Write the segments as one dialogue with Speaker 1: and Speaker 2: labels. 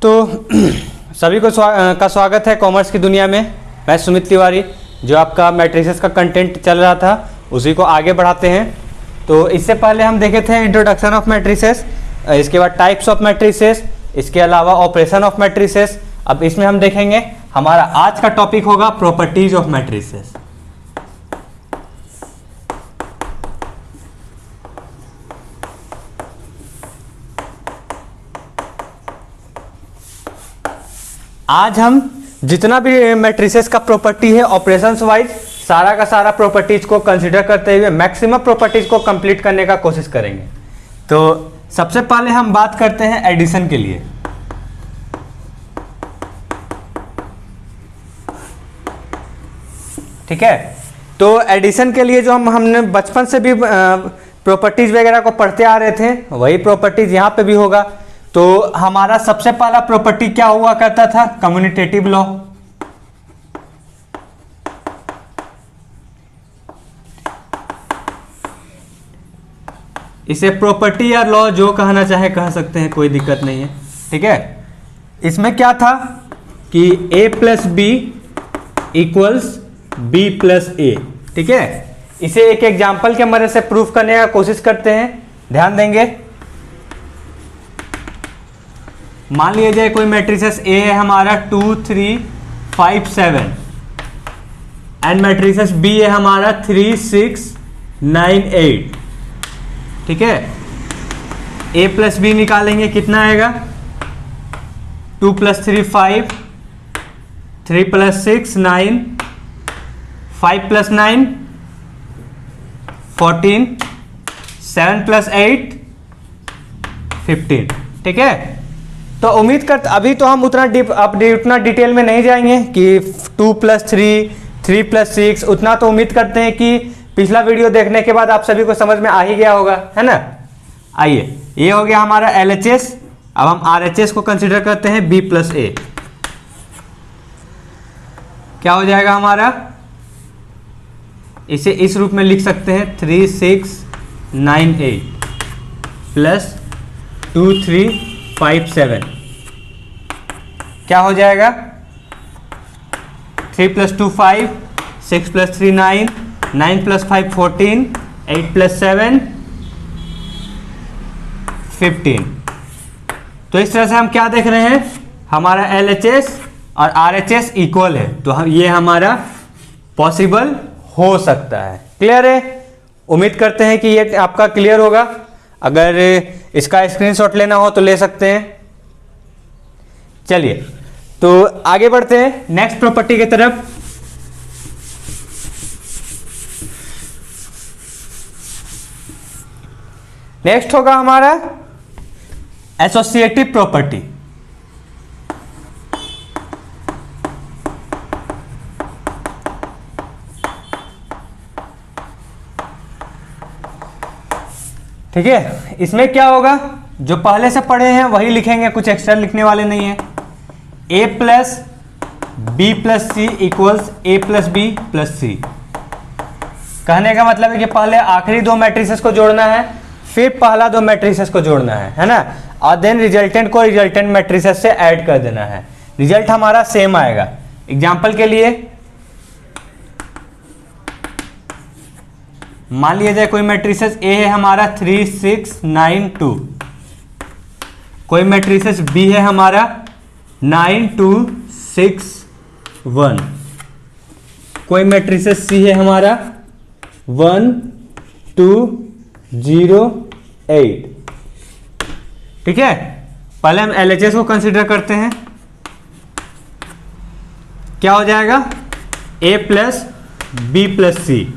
Speaker 1: तो सभी को का स्वागत है कॉमर्स की दुनिया में। मैं सुमित तिवारी, जो आपका मैट्रिसेस का कंटेंट चल रहा था उसी को आगे बढ़ाते हैं। तो इससे पहले हम देखे थे इंट्रोडक्शन ऑफ मैट्रिसेस, इसके बाद टाइप्स ऑफ मैट्रिसेस, इसके अलावा ऑपरेशन ऑफ मैट्रिसेस। अब इसमें हम देखेंगे, हमारा आज का टॉपिक होगा प्रॉपर्टीज ऑफ मैट्रिसेस। आज हम जितना भी मैट्रिसेस का प्रॉपर्टी है ऑपरेशंस वाइज, सारा का सारा प्रॉपर्टीज को कंसीडर करते हुए मैक्सिमम प्रॉपर्टीज को कंप्लीट करने का कोशिश करेंगे। तो सबसे पहले हम बात करते हैं एडिशन के लिए। ठीक है, तो एडिशन के लिए जो हमने बचपन से भी प्रॉपर्टीज वगैरह को पढ़ते आ रहे थे, वही प्रॉपर्टीज यहाँ पे भी होगा। तो हमारा सबसे पहला प्रॉपर्टी क्या हुआ करता था? Commutative law. इसे प्रॉपर्टी या लॉ जो कहना चाहे कह सकते हैं, कोई दिक्कत नहीं है। ठीक है, इसमें क्या था कि a plus B equals B plus A. ठीक है, इसे एक एग्जाम्पल के मदद से प्रूफ करने का कोशिश करते हैं। ध्यान देंगे, मान लिया जाए कोई मैट्रिसेस A है हमारा 2 3 5 7 एंड मैट्रिसेस B है हमारा 3 6 9 8। ठीक है, A प्लस बी निकालेंगे, कितना आएगा? 2 प्लस 3 5, 3 प्लस 6 9, 5 प्लस 9 14, 7 प्लस 8 15। ठीक है, तो उम्मीद करते, अभी तो हम उतना डिटेल में नहीं जाएंगे कि 2 प्लस 3, 3 प्लस 6, उतना तो उम्मीद करते हैं कि पिछला वीडियो देखने के बाद आप सभी को समझ में आ ही गया होगा, है ना। आइए, ये हो गया हमारा LHS। अब हम RHS को कंसीडर करते हैं B प्लस ए। क्या हो जाएगा हमारा? इसे इस रूप में लिख सकते हैं 3 6 9 8 प्लस 2 3 5 7। क्या हो जाएगा? 3 प्लस 2 5, 6 प्लस 3 9, 9 प्लस 5 14, 8 प्लस 7 15। तो इस तरह से हम क्या देख रहे हैं, हमारा LHS और RHS इक्वल है, तो ये हमारा पॉसिबल हो सकता है। क्लियर है? उम्मीद करते हैं कि ये आपका क्लियर होगा। अगर इसका स्क्रीनशॉट लेना हो तो ले सकते हैं। चलिए, तो आगे बढ़ते हैं नेक्स्ट प्रॉपर्टी की तरफ। नेक्स्ट होगा हमारा एसोसिएटिव प्रॉपर्टी। ठीक है, इसमें क्या होगा, जो पहले से पढ़े हैं वही लिखेंगे, कुछ एक्स्ट्रा लिखने वाले नहीं है। A plus B plus C equals A plus B plus C. कहने का मतलब है कि पहले आखिरी दो मैट्रिसेस को जोड़ना है, फिर पहला दो मैट्रिसेस को जोड़ना है ना, और देन रिजल्टेंट को रिजल्टेंट मैट्रिसेस से ऐड कर देना है। रिजल्ट हमारा सेम आएगा। एग्जाम्पल के लिए मान लिया जाए कोई मैट्रिसेस A है हमारा 3 6 9 2, कोई मैट्रिसेस B है हमारा 9 2 6 1, कोई मैट्रिसेस C है हमारा 1 2 0 8। ठीक है, पहले हम LHS को कंसीडर करते हैं। क्या हो जाएगा? A प्लस बी प्लस सी,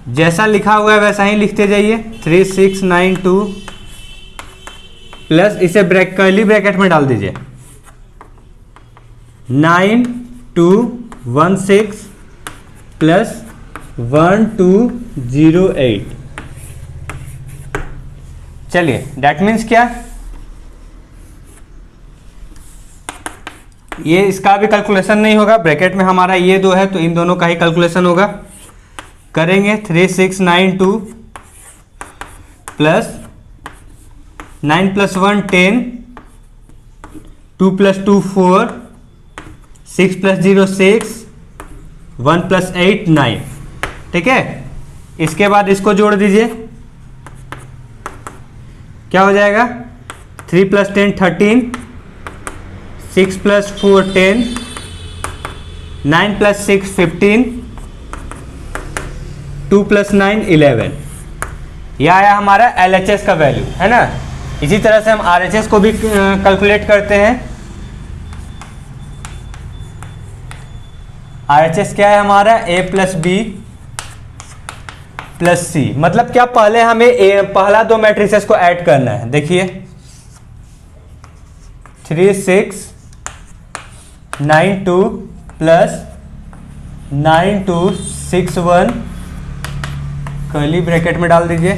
Speaker 1: जैसा लिखा हुआ है वैसा ही लिखते जाइए। 3 6 9 2 प्लस, इसे कर्ली ब्रैकेट में डाल दीजिए, 9 2 1 6 प्लस 1 2 0 8। चलिए, दैट मीन्स क्या? ये इसका भी कैलकुलेशन नहीं होगा, ब्रैकेट में हमारा ये दो है तो इन दोनों का ही कैलकुलेशन होगा। करेंगे 3 6 9 2 प्लस 9 प्लस 1 10 2 + 2 4, 6 + 0 6, 1 + 8 9। ठीक है, इसके बाद इसको जोड़ दीजिए, क्या हो जाएगा? 3 + 10 13, 6 + 4 10, 9 + 6 15, 2 + 9 11। यह आया हमारा LHS का वैल्यू, है ना। इसी तरह से हम RHS को भी कैलकुलेट करते हैं। RHS क्या है हमारा? A + B + C। मतलब क्या, पहले हमें पहला दो मैट्रिसेस को ऐड करना है। देखिए 3 6 9 2 + 9 2 6 1, कर्ली ब्रैकेट में डाल दीजिए,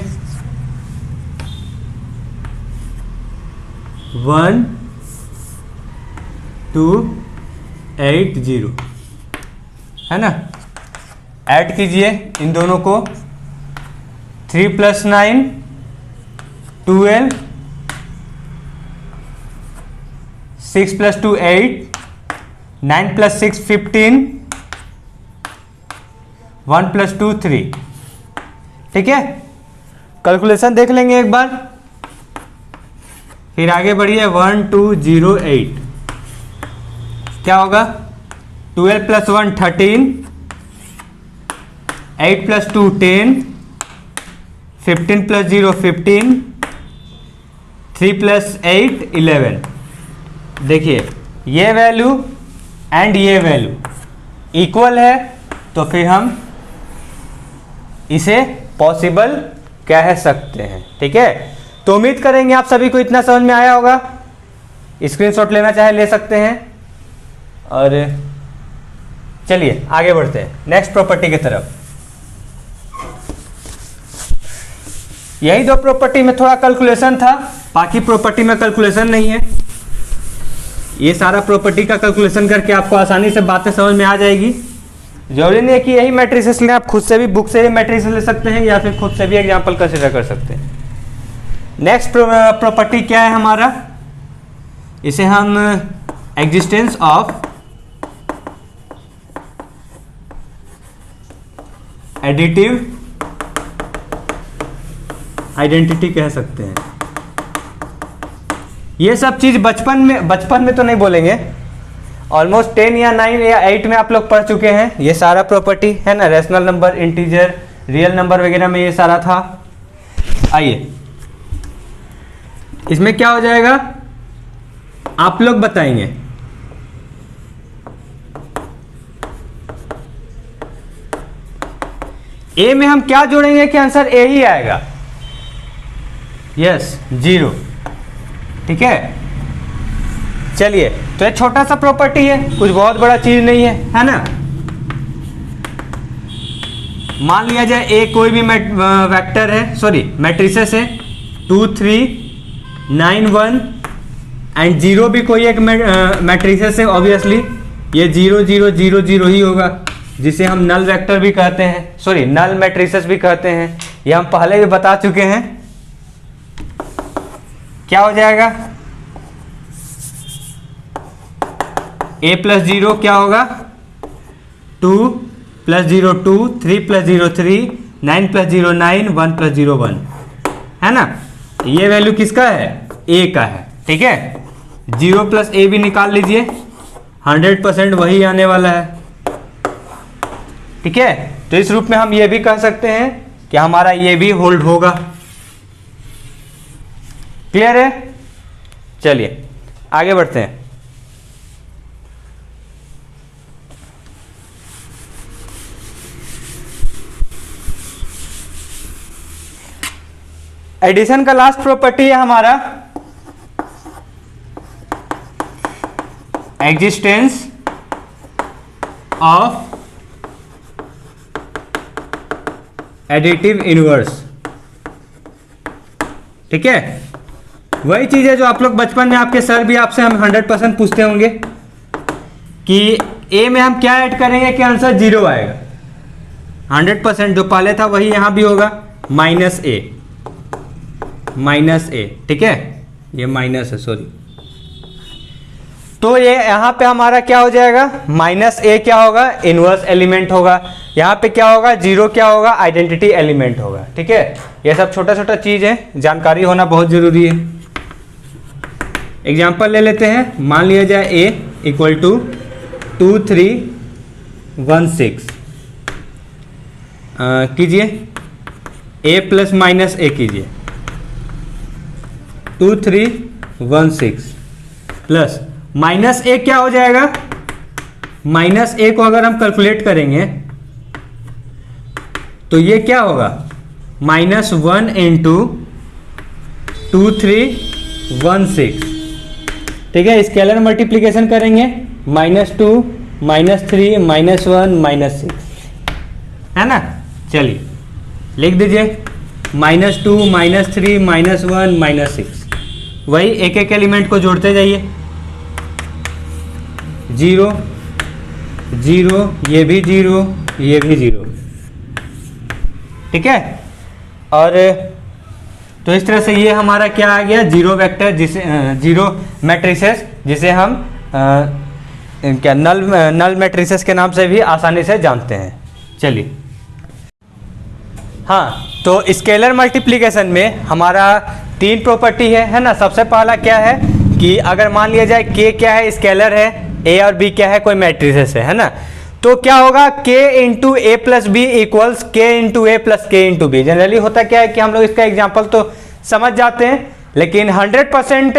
Speaker 1: 1 2 8 0, है ना। ऐड कीजिए इन दोनों को, 3 + 9 12, 6 + 2 8, 9 + 6 15, 1 + 2 3। ठीक है, कैलकुलेशन देख लेंगे एक बार, फिर आगे बढ़िए। 1 2 0 8 क्या होगा? 12 + 1 13, 8 + 2 10, 15 + 0 15, 3 + 8 11। देखिए ये वैल्यू एंड ये वैल्यू इक्वल है, तो फिर हम इसे पॉसिबल कह सकते हैं। ठीक है, तो उम्मीद करेंगे आप सभी को इतना समझ में आया होगा। स्क्रीनशॉट लेना चाहे ले सकते हैं। और चलिए आगे बढ़ते हैं नेक्स्ट प्रॉपर्टी की तरफ। यही दो प्रॉपर्टी में थोड़ा कैलकुलेशन था, बाकी प्रॉपर्टी में कैलकुलेशन नहीं है। ये सारा प्रॉपर्टी का कैलकुलेशन करके आपको आसानी से बातें समझ में आ जाएगी। जरूरी नहीं है कि यही मैट्रिसेस लें, आप खुद से भी बुक से ही मैट्रिसेस ले सकते हैं या फिर खुद से भी एग्जाम्पल कंसिडर कर सकते हैं। नेक्स्ट प्रॉपर्टी क्या है हमारा? इसे हम एग्जिस्टेंस ऑफ एडिटिव आइडेंटिटी कह सकते हैं। ये सब चीज बचपन में तो नहीं बोलेंगे, ऑलमोस्ट 10 या 9 या 8 में आप लोग पढ़ चुके हैं। ये सारा प्रॉपर्टी है ना, rational number, integer, real number वगैरह में ये सारा था। आइए इसमें क्या हो जाएगा आप लोग बताएंगे। ए में हम क्या जोड़ेंगे कि आंसर ए ही आएगा? यस 0। ठीक है, चलिए तो ये छोटा सा प्रॉपर्टी है, कुछ बहुत बड़ा चीज नहीं है ना। मान लिया जाए ए कोई भी वेक्टर है, सॉरी मैट्रिसेस है, 2 3 9 1 एंड 0 भी कोई एक मैट्रिसेस है। ऑब्वियसली ये 0 0 0 0 ही होगा, जिसे हम नल वेक्टर भी कहते हैं, सॉरी नल मैट्रिसेस भी कहते हैं। ये हम पहले भी बता चुके हैं। क्या हो जाएगा? a + 0 क्या होगा? 2 + 0 2, 3 + 0 3, 9 + 0 9, 1 + 0 1, है ना। ये वैल्यू किसका है? a का है। ठीक है, 0 + a भी निकाल लीजिए, 100% वही आने वाला है। ठीक है, तो इस रूप में हम ये भी कह सकते हैं कि हमारा ये भी होल्ड होगा। क्लियर है? चलिए आगे बढ़ते हैं। एडिशन का लास्ट प्रॉपर्टी है हमारा एग्जिस्टेंस ऑफ एडिटिव इनवर्स। ठीक है, वही चीज है जो आप लोग बचपन में आपके सर भी आपसे हम 100% पूछते होंगे कि ए में हम क्या ऐड करेंगे कि आंसर 0 आएगा। 100% जो पहले था वही यहां भी होगा, -a। ठीक है, ये माइनस है, सॉरी। तो ये यहाँ पे हमारा क्या हो जाएगा, माइनस ए क्या होगा, इनवर्स एलिमेंट होगा, यहाँ पे क्या होगा, जीरो क्या होगा, आइडेंटिटी एलिमेंट होगा। ठीक है, ये सब छोटा छोटा चीज़ है, जानकारी होना बहुत ज़रूरी है। एग्जाम्पल ले लेते हैं, मान लिया जाए a इक्वल टू 2316 कीजिए, a प्लस माइनस ए कीजिए, 2316 प्लस माइनस ए क्या हो जाएगा, माइनस ए को अगर हम कैलकुलेट करेंगे तो ये क्या होगा, -1 इंटू 2316। ठीक है, स्केलर मल्टीप्लिकेशन करेंगे, -2 -3 -1 -6 है ना। चलिए लिख दीजिए, -2 -3 -1 -6, वही एक एक एलिमेंट को जोड़ते जाइए, 0 0, ये भी 0, ये भी 0। ठीक है, और तो इस तरह से ये हमारा क्या आ गया, जीरो वेक्टर, जिसे जीरो मैट्रिसेस, जिसे हम क्या नल मैट्रिसेस के नाम से भी आसानी से जानते हैं। चलिए, हाँ, तो स्केलर मल्टीप्लिकेशन में हमारा 3 प्रॉपर्टी है ना। सबसे पहला क्या है कि अगर मान लिया जाए k क्या है, स्केलर है, a और b क्या है, कोई मैट्रिसेस है ना, तो क्या होगा, k into A plus B equals k into A plus K into B. Generally होता क्या है कि हम लोग इसका एग्जाम्पल तो समझ जाते हैं, लेकिन 100%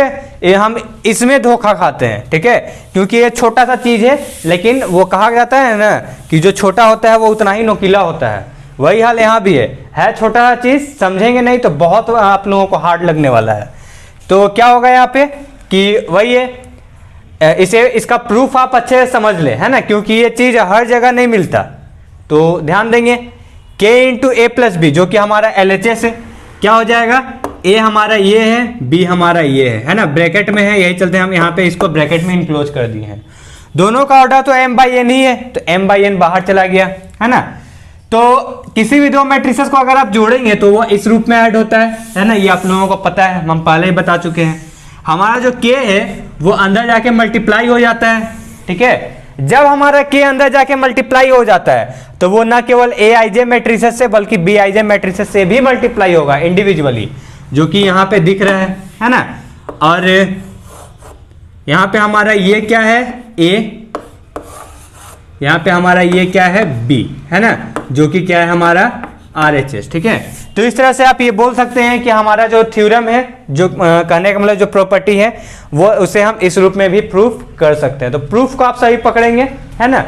Speaker 1: हम इसमें धोखा खाते हैं। ठीक है, क्योंकि ये छोटा सा चीज़ है, लेकिन वो कहा जाता है ना कि जो छोटा होता है वो उतना ही नुकीला होता है। वही हाल यहाँ भी है छोटा सा चीज़, समझेंगे नहीं तो बहुत आप लोगों को हार्ड लगने वाला है। तो क्या होगा यहाँ पे कि वही है, इसका प्रूफ आप अच्छे से समझ लें, है ना, क्योंकि ये चीज़ हर जगह नहीं मिलता। तो ध्यान देंगे, k into A plus B जो कि हमारा LHS है, क्या हो जाएगा, a हमारा ये है, b हमारा ये है ना, ब्रैकेट में है, यही चलते हम यहाँ पे इसको ब्रैकेट में इनक्लोज कर दिए हैं। दोनों का ऑर्डर तो m/n ही है, तो m/n बाहर चला गया, है ना। तो किसी भी दो मैट्रिसेस को अगर आप जोड़ेंगे तो वो इस रूप में ऐड होता है ना, ये आप लोगों को पता है, हम पहले ही बता चुके हैं। हमारा जो k है वो अंदर जाके मल्टीप्लाई हो जाता है। ठीक है, जब हमारा k अंदर जाके मल्टीप्लाई हो जाता है तो वो ना केवल aij मैट्रिसेस से बल्कि bij मैट्रिसेस से भी मल्टीप्लाई होगा इंडिविजुअली, जो कि यहाँ पे दिख रहा है ना। और यहाँ पे हमारा ये क्या है, a, यहाँ पे हमारा ये क्या है, b, है ना, जो कि क्या है हमारा RHS। ठीक है, तो इस तरह से आप ये बोल सकते हैं कि हमारा जो थ्योरम है, जो कहने का मतलब जो प्रॉपर्टी है, वो उसे हम इस रूप में भी प्रूफ कर सकते हैं। तो प्रूफ को आप सही पकड़ेंगे, है ना।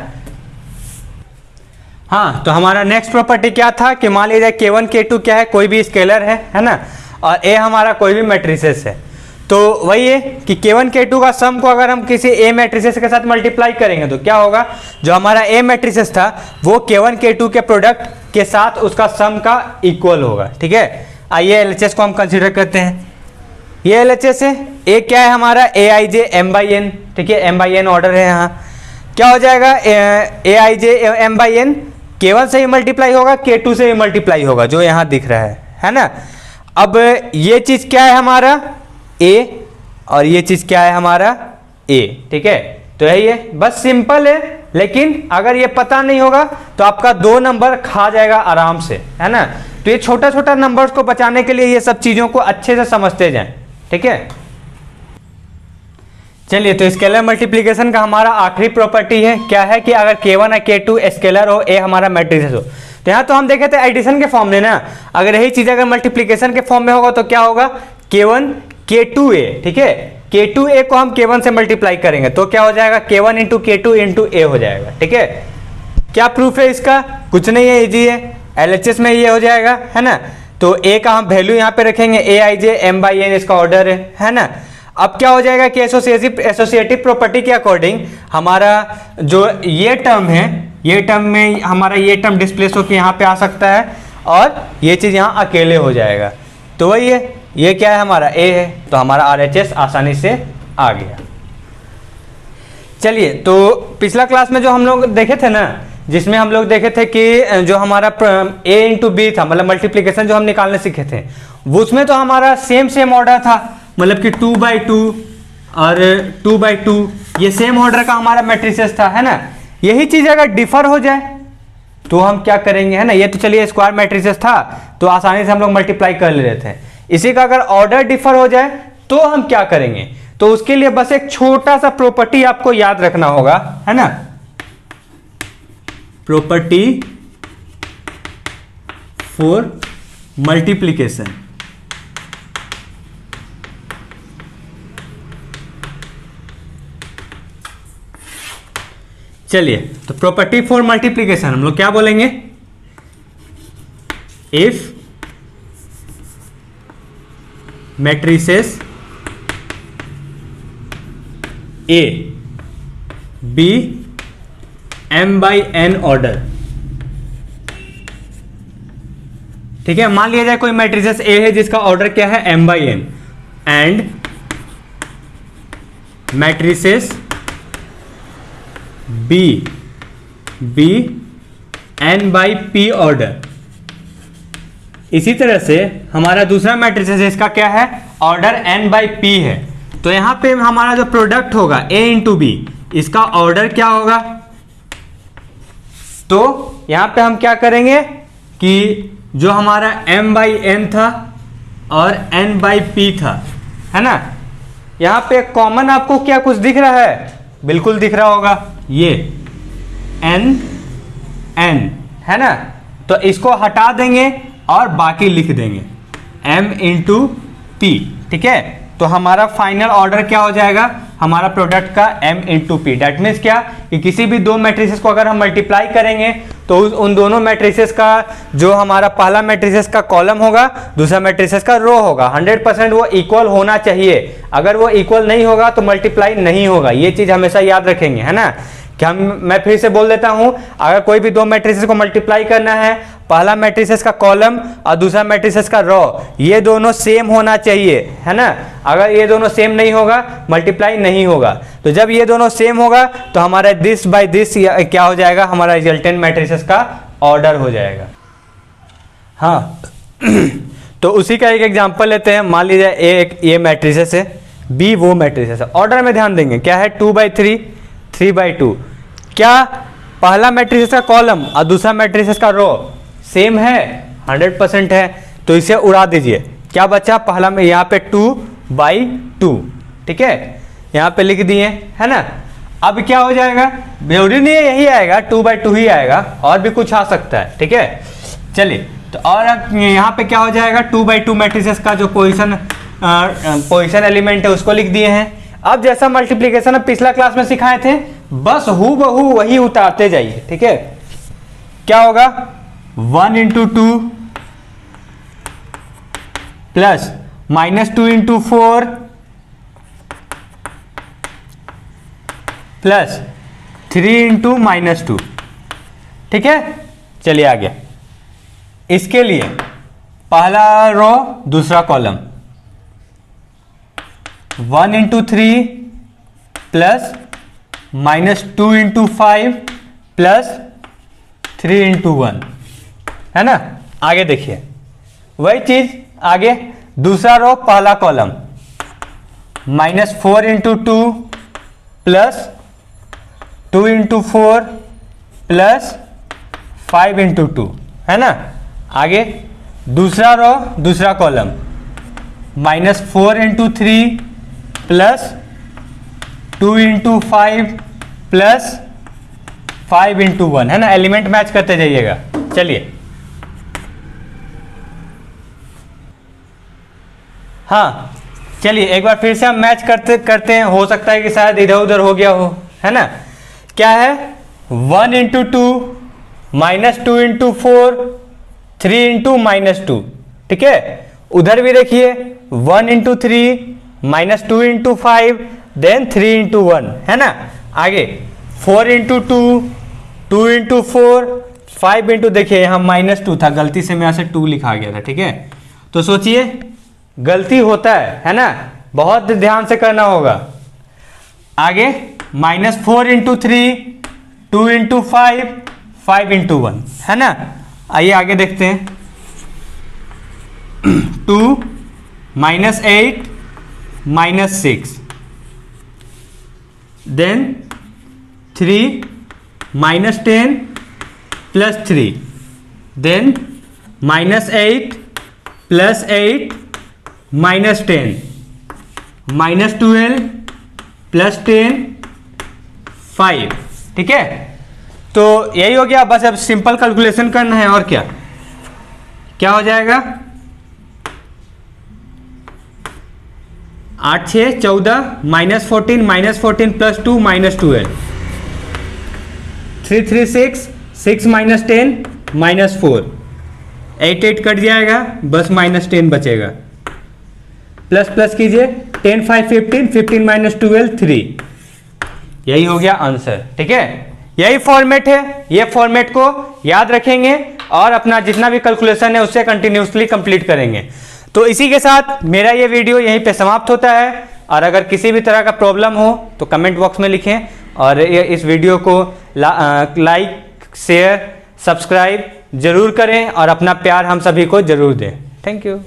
Speaker 1: हाँ, तो हमारा नेक्स्ट प्रॉपर्टी क्या था कि मान लीजिए k1 k2 क्या है, कोई भी स्केलर है ना, और a हमारा कोई भी मैट्रिसेस है। तो वही है कि k1 k2 का सम को अगर हम किसी a मैट्रिसेस के साथ मल्टीप्लाई करेंगे तो क्या होगा, जो हमारा a मैट्रिसेस था वो k1 k2 के प्रोडक्ट के साथ उसका सम का इक्वल होगा। ठीक है, आइए LHS को हम कंसीडर करते हैं। ये LHS है, a क्या है हमारा, aij m/n। ठीक है, m/n ऑर्डर है यहाँ, क्या हो जाएगा, aij m/n k1 से ही मल्टीप्लाई होगा, k2 से ही मल्टीप्लाई होगा, जो यहाँ दिख रहा है ना। अब ये चीज़ क्या है हमारा a, और ये चीज़ क्या है हमारा a। ठीक है, तो यही है, बस सिंपल है, लेकिन अगर ये पता नहीं होगा तो आपका 2 नंबर खा जाएगा आराम से, है ना। तो ये छोटा छोटा नंबर्स को बचाने के लिए ये सब चीज़ों को अच्छे से समझते जाएं। ठीक है, चलिए, तो स्केलर मल्टीप्लिकेशन का हमारा आखिरी प्रॉपर्टी है, क्या है कि अगर k1 और k2 स्केलर हो, a हमारा मैट्रिसेस हो। तो यहाँ तो हम देखे थे एडिशन के फॉर्म में ना, अगर यही चीज़ अगर मल्टीप्लिकेशन के फॉर्म में होगा तो क्या होगा, k1 k2a। ठीक है, k2a को हम k1 से मल्टीप्लाई करेंगे तो क्या हो जाएगा, k1 into k2 into a हो जाएगा। ठीक है, क्या प्रूफ है इसका, कुछ नहीं है, इजी है, LHS में ये हो जाएगा, है ना। तो a का हम वैल्यू यहाँ पे रखेंगे, aij m/n इसका ऑर्डर है ना। अब क्या हो जाएगा कि एसोसिएटिव प्रॉपर्टी के अकॉर्डिंग हमारा जो ये टर्म है, ये टर्म में हमारा ये टर्म डिस्प्लेस होकर यहाँ पे आ सकता है, और ये चीज़ यहाँ अकेले हो जाएगा। तो वही है, ये क्या है हमारा a है, तो हमारा RHS आसानी से आ गया। चलिए, तो पिछला क्लास में जो हम लोग देखे थे ना, जिसमें हम लोग देखे थे कि जो हमारा a इंटू बी था, मतलब मल्टीप्लिकेशन जो हम निकालने सीखे थे, वो उसमें तो हमारा सेम ऑर्डर था, मतलब कि 2/2 और 2/2 ये सेम ऑर्डर का हमारा मैट्रिसेस था, है ना। यही चीज अगर डिफर हो जाए तो हम क्या करेंगे, है ना। ये तो चलिए स्क्वायर मैट्रिसेस था तो आसानी से हम लोग मल्टीप्लाई कर ले रहे थे। इसी का अगर ऑर्डर डिफर हो जाए तो हम क्या करेंगे, तो उसके लिए बस एक छोटा सा प्रॉपर्टी आपको याद रखना होगा, है ना। Property for multiplication. चलिए, तो प्रॉपर्टी फॉर मल्टीप्लीकेशन हम लोग क्या बोलेंगे, if matrices A B m by n order, ठीक है। मान लिया जाए कोई मैट्रिसेस ए है जिसका ऑर्डर क्या है m by n, and matrices B n by p order. इसी तरह से हमारा दूसरा मैट्रिसेस है, इसका क्या है, ऑर्डर n by p है। तो यहां पे हमारा जो प्रोडक्ट होगा a इंटू बी, इसका ऑर्डर क्या होगा, तो यहां पे हम क्या करेंगे कि जो हमारा m by n था और n by p था, है ना। यहां पे कॉमन आपको क्या कुछ दिख रहा है, बिल्कुल दिख रहा होगा, ये n है ना। तो इसको हटा देंगे और बाकी लिख देंगे m इंटू पी, ठीक है। तो हमारा फाइनल ऑर्डर क्या हो जाएगा, हमारा प्रोडक्ट का m into P. That means क्या कि किसी भी दो मैट्रिसेस को अगर हम मल्टीप्लाई करेंगे तो उन दोनों मैट्रिसेस का जो हमारा पहला मैट्रिसेस का कॉलम होगा, दूसरा मैट्रिसेस का रो होगा, 100% वो इक्वल होना चाहिए। अगर वो इक्वल नहीं होगा तो मल्टीप्लाई नहीं होगा। ये चीज हमेशा याद रखेंगे, है ना। कि मैं फिर से बोल देता हूं, अगर कोई भी दो मैट्रिसेस को मल्टीप्लाई करना है, पहला मैट्रिसेस का कॉलम और दूसरा मैट्रिसेस का रो, ये दोनों सेम होना चाहिए, है ना। अगर ये दोनों सेम नहीं होगा मल्टीप्लाई नहीं होगा। तो जब ये दोनों सेम होगा तो हमारा दिस बाय दिस क्या हो जाएगा, हमारा रिजल्टेंट मैट्रिसेस का ऑर्डर हो जाएगा। हाँ तो उसी का एक एग्जांपल लेते हैं। मान लीजिए ये मैट्रिसेस है, बी वो मैट्रिसेस है। ऑर्डर में ध्यान देंगे, क्या है 2/3 3/2। क्या पहला मैट्रिसेस का कॉलम और दूसरा मैट्रिसेस का रो सेम है, 100% है। तो इसे उड़ा दीजिए, क्या बचा, पहला में यहाँ पे 2/2, ठीक है, यहाँ पे लिख दिए, है ना। अब क्या हो जाएगा, जरूरी नहीं है यही आएगा, 2/2 ही आएगा, और भी कुछ आ सकता है, ठीक है। चलिए, तो और यहाँ पे क्या हो जाएगा, 2/2 मैट्रिसेस का जो पोजीशन एलिमेंट है उसको लिख दिए हैं। अब जैसा मल्टीप्लीकेशन पिछला क्लास में सिखाए थे, बस हूबहू वही उतारते जाइए, ठीक है। क्या होगा, 1 into 2 plus -2 into 4 plus 3 into -2, ठीक है। चलिए आगे, इसके लिए पहला रो दूसरा column, 1 into 3 plus -2 into 5 plus 3 into 1, है ना। आगे देखिए वही चीज, आगे दूसरा रो पहला column, -4 into 2 plus 2 into 4 plus 5 into 2, है ना। आगे दूसरा रो दूसरा column, -4 into 3 plus 2 into 5 plus 5 into 1, है ना। एलिमेंट मैच करते जाइएगा। चलिए, हाँ चलिए एक बार फिर से हम मैच करते हैं। हो सकता है कि शायद इधर उधर हो गया हो, है ना। क्या है, 1 इंटू 2 -2 इंटू 4 3 इंटू -2, ठीक है। उधर भी देखिए 1 इंटू 3 -2 इंटू 5 देन 3 इंटू 1, है ना। आगे 4 इंटू 2 2 इंटू 4 5 इंटू, देखिए यहाँ -2 था, गलती से मैं यहाँ से 2 लिखा गया था, ठीक है। तो सोचिए गलती होता है ना, बहुत ध्यान से करना होगा। आगे -4 इंटू 3 2 इंटू 5 5 इंटू 1, है ना। आइए आगे देखते हैं, 2 -8 -6 then 3 minus 10 plus 3, then -8 plus 8 minus 10, -12 plus 10 5। ठीक है, तो यही हो गया। बस अब सिंपल कैलकुलेशन करना है और क्या हो जाएगा। 8 6 14 -14 प्लस 2 -12, 3 3 6 6 माइनस 10 -4, 8 8 कट जाएगा, बस -10 बचेगा। प्लस प्लस कीजिए, 10 5 15, 15 माइनस 12 3। यही हो गया आंसर। ठीक है, यही फॉर्मेट है। ये फॉर्मेट को याद रखेंगे और अपना जितना भी कैलकुलेशन है उससे कंटिन्यूसली कंप्लीट करेंगे। तो इसी के साथ मेरा ये वीडियो यहीं पे समाप्त होता है। और अगर किसी भी तरह का प्रॉब्लम हो तो कमेंट बॉक्स में लिखें और इस वीडियो को लाइक शेयर सब्सक्राइब जरूर करें और अपना प्यार हम सभी को जरूर दें। Thank you.